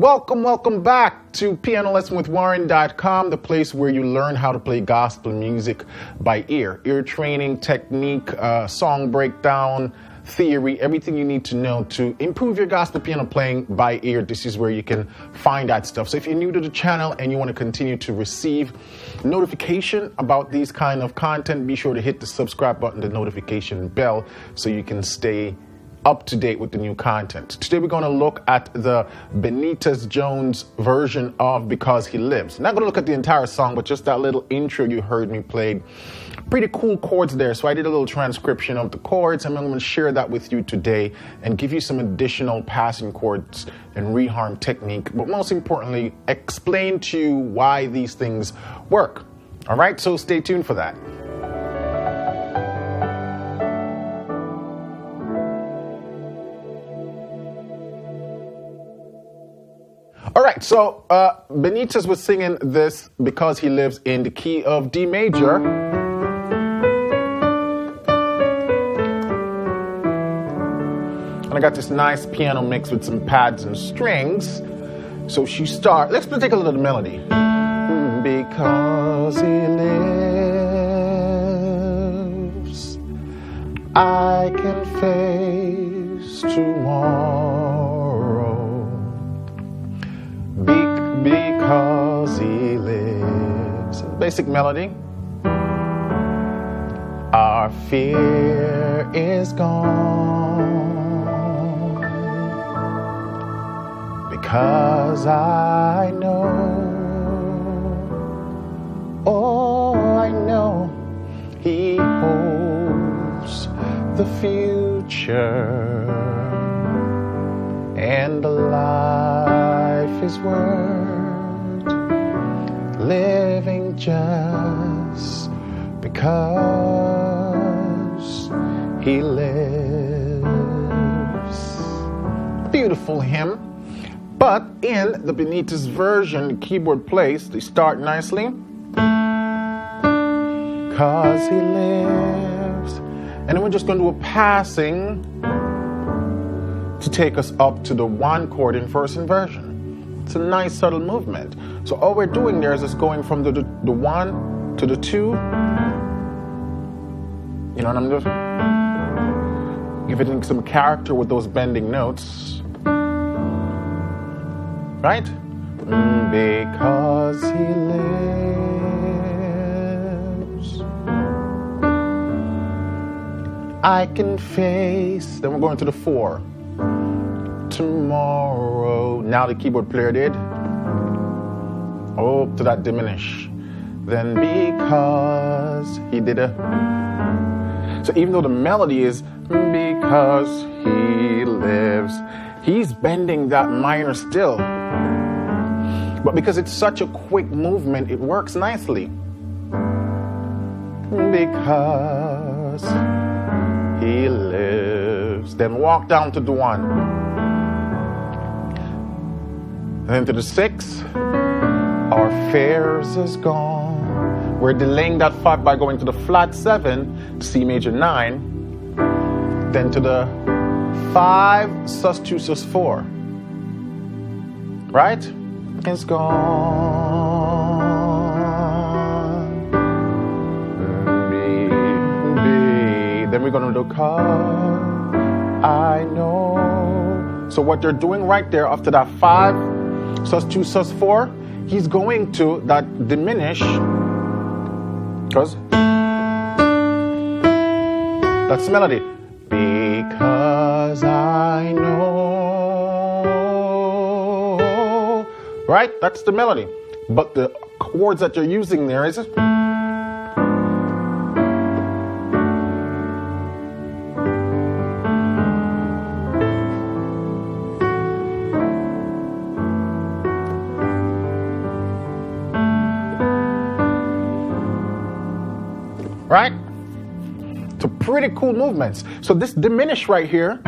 welcome back to pianolessonwithwarren.com, the place where you learn how to play gospel music by ear. Ear training, technique, song breakdown, theory, everything you need to know to improve your gospel piano playing by ear. This is where you can find that stuff. So if you're new to the channel and you want to continue to receive notification about these kind of content, be sure to hit the subscribe button, the notification bell, so you can stay up to date with the new content. Today we're going to look at the Benitez Jones version of Because He Lives. Not going to look at the entire song, but just that little intro you heard me play. Pretty cool chords there. So I did a little transcription of the chords, and I'm going to share that with you today and give you some additional passing chords and reharm technique, but most importantly, explain to you why these things work. All right, so stay tuned for that. All right, so Benitez was singing this Because He Lives in the key of D major. And I got this nice piano mix with some pads and strings. So she starts, let's take a little melody. Because he lives, I can face tomorrow. Because he lives. Basic melody. Our fear is gone. Because I know, oh, I know he holds the future, and the life is worth living just because he lives. Beautiful hymn. But in the Benitez version, the keyboard plays, they start nicely. Because he lives. And then we're just going to do a passing to take us up to the one chord in first inversion. It's a nice subtle movement. So all we're doing there is just going from the one to the two. You know what I'm doing? Giving some character with those bending notes. Right? Because he lives, I can face. Then we're going to the four. Tomorrow. Now the keyboard player did. Oh, to that diminish. Then because he did a. So even though the melody is because he lives, he's bending that minor still. But because it's such a quick movement, it works nicely. Because he lives. Then walk down to the one. And then to the six. Our fears is gone. We're delaying that five by going to the flat seven, C major 9, then to the 5, sus2, sus4. Right? It's gone. B. Then we're going to do cause I know. So what they're doing right there after that 5, sus2, sus4, he's going to that diminish, because that's the melody. Because I know. Right? That's the melody. But the chords that you're using there is it? Right? So pretty cool movements. So this diminish right here,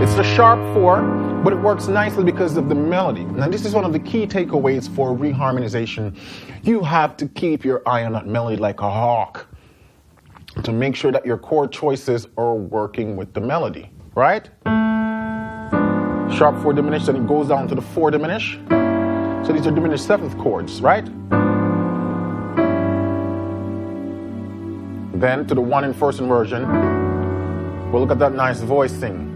it's the sharp 4, but it works nicely because of the melody. Now this is one of the key takeaways for reharmonization. You have to keep your eye on that melody like a hawk to make sure that your chord choices are working with the melody, right? Sharp 4 diminish, then it goes down to the 4 diminish. So these are diminished seventh chords, right? Then to the 1 in first inversion, we'll look at that nice voice thing.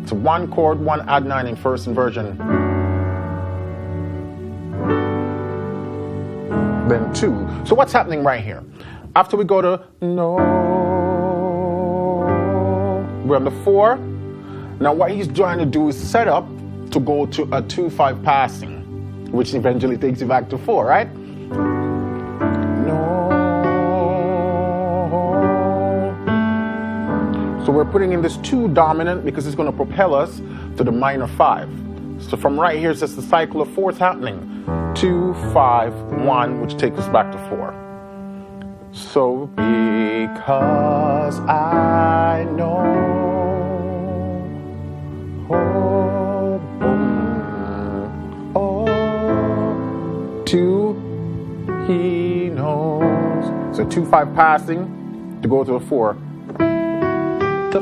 So 1 chord, 1 add 9 in first inversion. Then 2. So what's happening right here? After we go to no, we're on the 4. Now what he's trying to do is set up to go to a 2-5 passing, which eventually takes you back to 4, right? No. So we're putting in this 2 dominant because it's going to propel us to the minor 5. So from right here, it's just the cycle of 4's happening. 2, 5, 1, which takes us back to 4. So because I know, oh, boom, oh, 2, he knows. So 2, 5 passing to go to a 4. The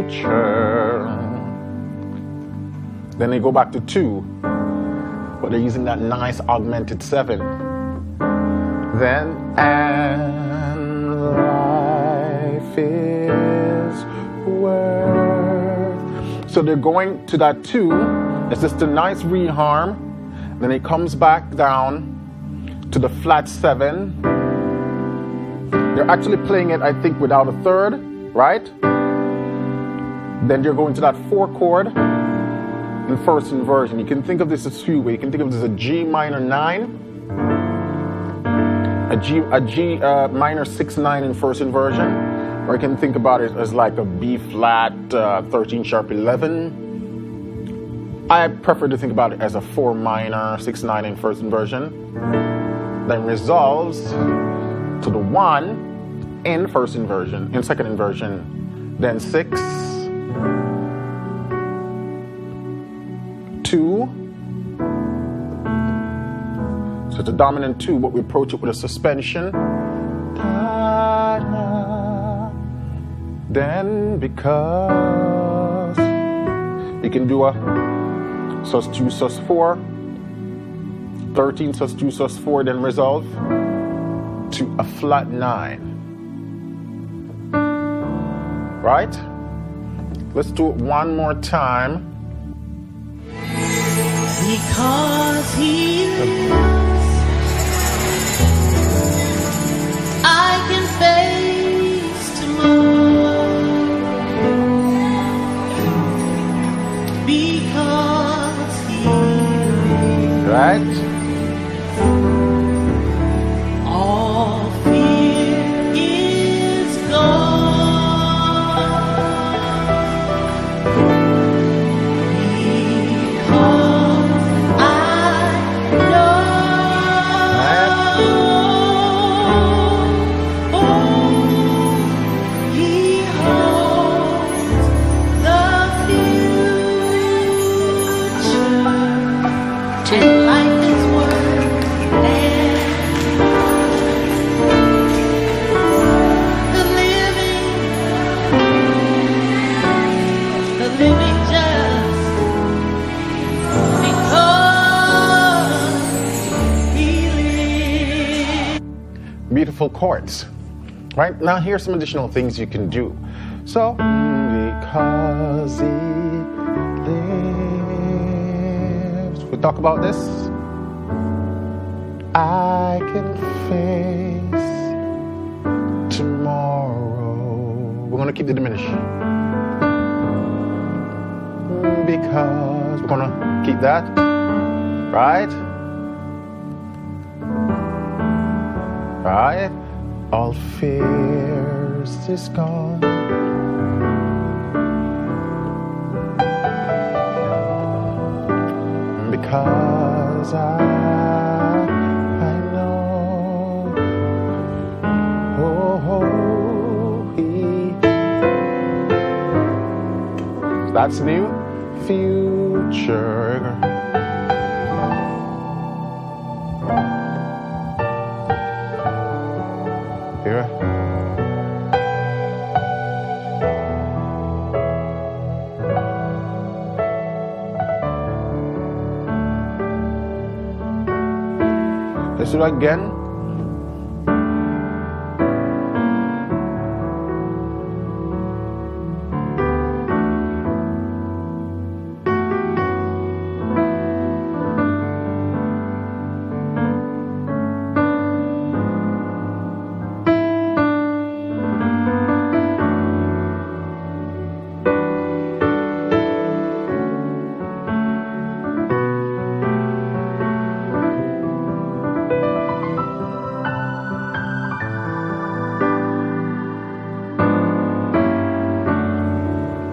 future. Then they go back to 2, but they're using that nice augmented 7. Then and life is worth. So they're going to that 2. It's just a nice reharm. Then it comes back down to the flat 7. They're actually playing it, I think, without a third, right? Then you're going to that 4 chord in first inversion. You can think of this as few ways. You can think of this as a G minor 9, a G minor 6-9 in first inversion, or you can think about it as like a B flat 13 sharp 11. I prefer to think about it as a 4 minor 6-9 in first inversion. Then resolves to the 1 in first inversion, in second inversion, then 6, 2. So it's a dominant 2, but we approach it with a suspension. Then because you can do a sus2 sus4, 13 sus2 sus4, then resolve to a flat 9. Right? Let's do it one more time. Because he lives, I can face tomorrow. Because he lives. Right? All fear is gone. Beautiful chords. Right? Now here's some additional things you can do. So, because he lives. We talk about this. I can face tomorrow. We're going to keep the diminish. Because we're going to keep that. Right? Right? All fears is gone. Because I know, that's new future. Here. Let's do that again.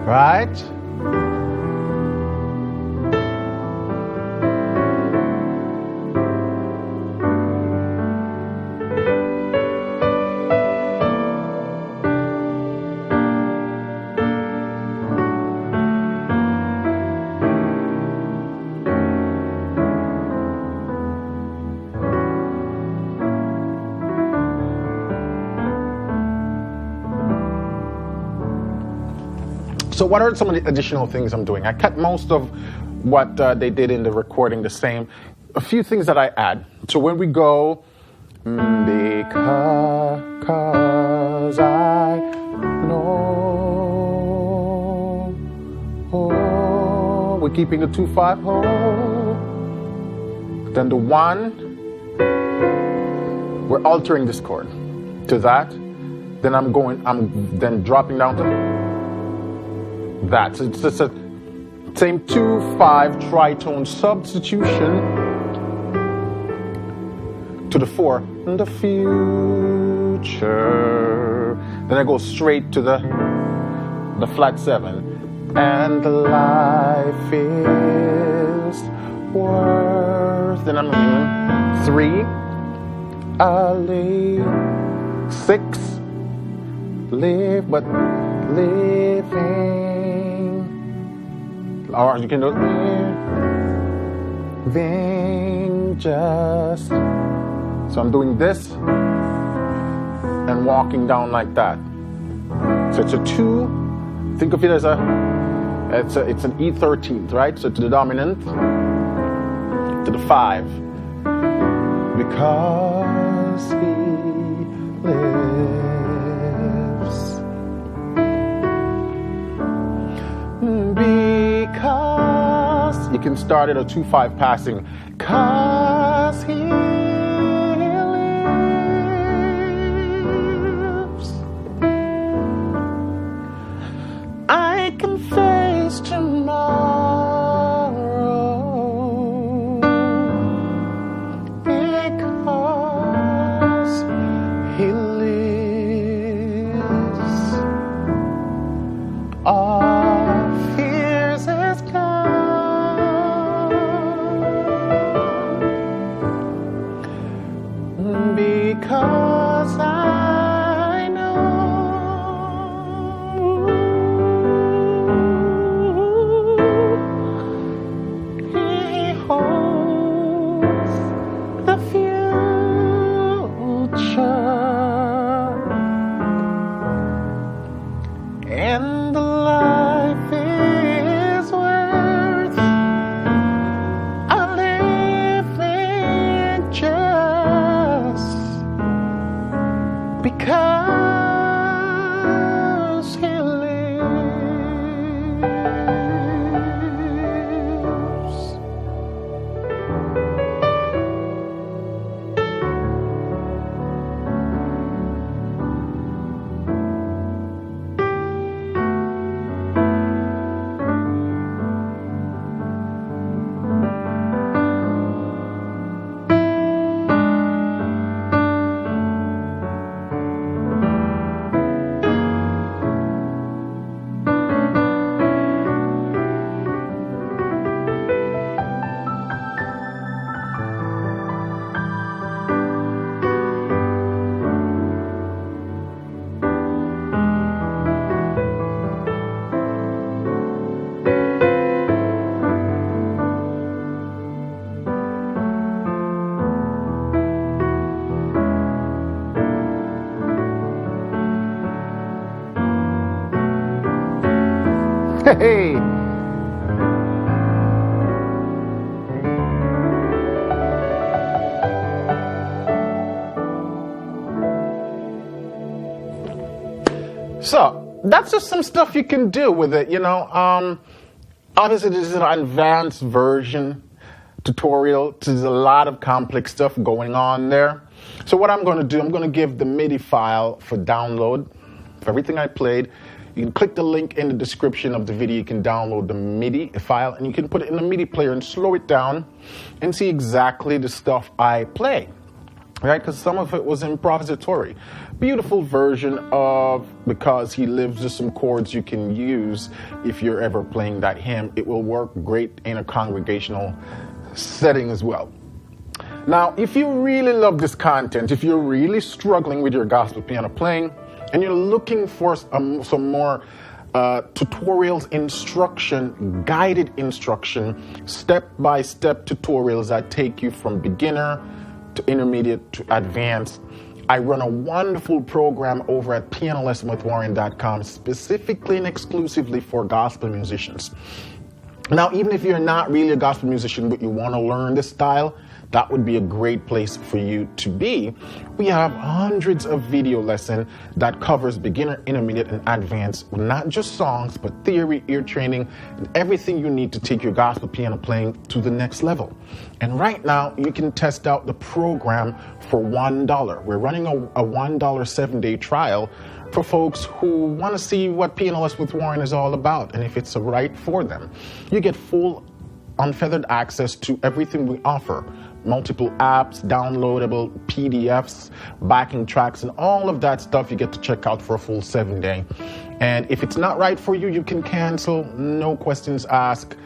Right? So what are some of the additional things I'm doing? I kept most of what they did in the recording the same. A few things that I add. So when we go, because I know, we're keeping the 2/5 Then the 1, we're altering this chord to that. Then I'm then dropping down to that. So it's just a same 2/5 tritone substitution to the 4 in the future. Then I go straight to the flat 7. And life is worth. Then I'm in 3, live, 6, live, but living. Or you can do living just. So I'm doing this and walking down like that. So it's a 2. Think of it as it's an E13th, right? So to the dominant, to the 5. Because he lives. Because you can start at a 2/5 passing. 'Cause he lives, I can face tomorrow. Because he lives, all fears is gone. Because I know he holds the future, and the life is worth a living just because he lives. Hey! So that's just some stuff you can do with it, you know. Obviously, this is an advanced version tutorial. There's a lot of complex stuff going on there. So what I'm going to do, I'm going to give the MIDI file for download for everything I played. You can click the link in the description of the video. You can download the MIDI file, and you can put it in the MIDI player and slow it down and see exactly the stuff I play. Right, because some of it was improvisatory. Beautiful version of Because He Lives, just some chords you can use if you're ever playing that hymn. It will work great in a congregational setting as well. Now, if you really love this content, if you're really struggling with your gospel piano playing, and you're looking for some more tutorials, instruction, guided instruction, step-by-step tutorials that take you from beginner to intermediate to advanced, I run a wonderful program over at pianolessonwithwarren.com specifically and exclusively for gospel musicians. Now, even if you're not really a gospel musician, but you want to learn this style, that would be a great place for you to be. We have hundreds of video lessons that covers beginner, intermediate, and advanced, not just songs, but theory, ear training, and everything you need to take your gospel piano playing to the next level. And right now, you can test out the program for $1. We're running a $1 7-day trial for folks who want to see what Piano Lesson with Warren is all about and if it's right for them. You get full unfeathered access to everything we offer. Multiple apps, downloadable PDFs, backing tracks, and all of that stuff you get to check out for a full 7-day. And if it's not right for you, you can cancel, no questions asked,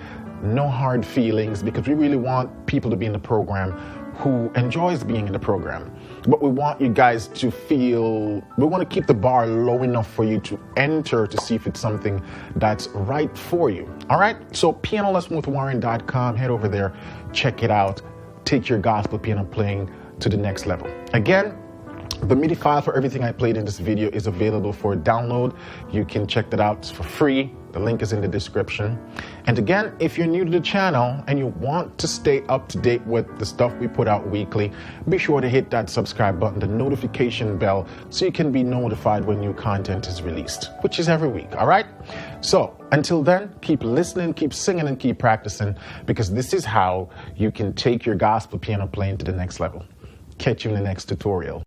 no hard feelings, because we really want people to be in the program who enjoys being in the program. But we want you guys to feel, we want to keep the bar low enough for you to enter to see if it's something that's right for you. All right? So pianolessonwithwarren.com, head over there, check it out. Take your gospel piano playing to the next level. Again, the MIDI file for everything I played in this video is available for download. You can check that out for free. The link is in the description. And again, if you're new to the channel and you want to stay up to date with the stuff we put out weekly, be sure to hit that subscribe button, the notification bell, so you can be notified when new content is released, which is every week, all right? So until then, keep listening, keep singing, and keep practicing, because this is how you can take your gospel piano playing to the next level. Catch you in the next tutorial.